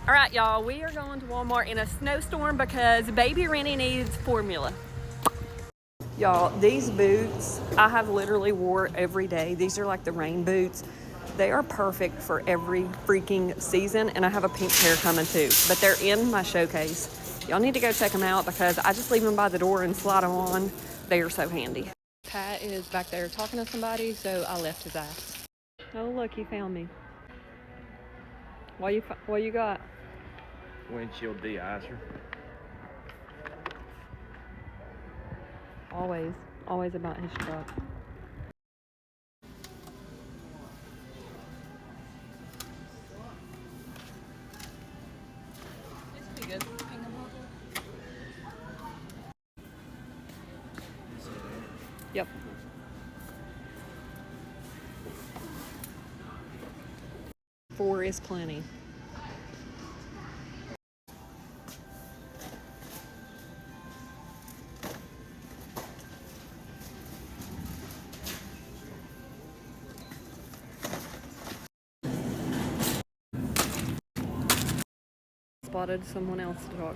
All right, y'all, we are going to Walmart in a snowstorm because baby Rennie needs formula. Y'all, these boots, I have literally wore every day. These are like the rain boots. They are perfect for every freaking season, and I have a pink pair coming too, but they're in my showcase. Y'all need to go check them out because I just leave them by the door and slide them on. They are so handy. Pat is back there talking to somebody, so I left his ass. Oh, look, he found me. What you got? Windshield de-icer. Always about his truck. It's pretty good. Yep. Four is plenty. Spotted someone else to talk.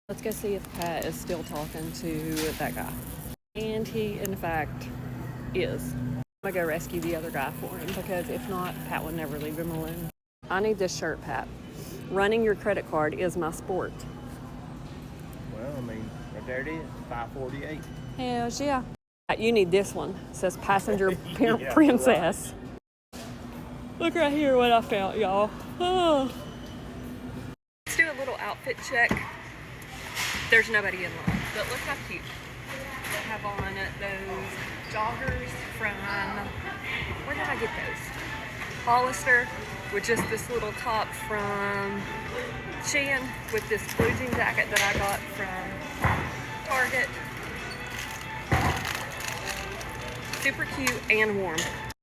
Let's go see if Pat is still talking to that guy. And he, in fact, is. I'm gonna go rescue the other guy for him because if not, Pat would never leave him alone. I need this shirt, Pat. Running your credit card is my sport. Well, I mean, right there it is, $5.48. Hells yeah. You need this one. It says passenger Yeah, princess. Right. Look right here what I found, y'all. Oh. Let's do a little outfit check. There's nobody in line, but look how cute. They have on those joggers from, where did I get those? Hollister, with just this little top from Shein, with this blue jean jacket that I got from Target. Super cute and warm.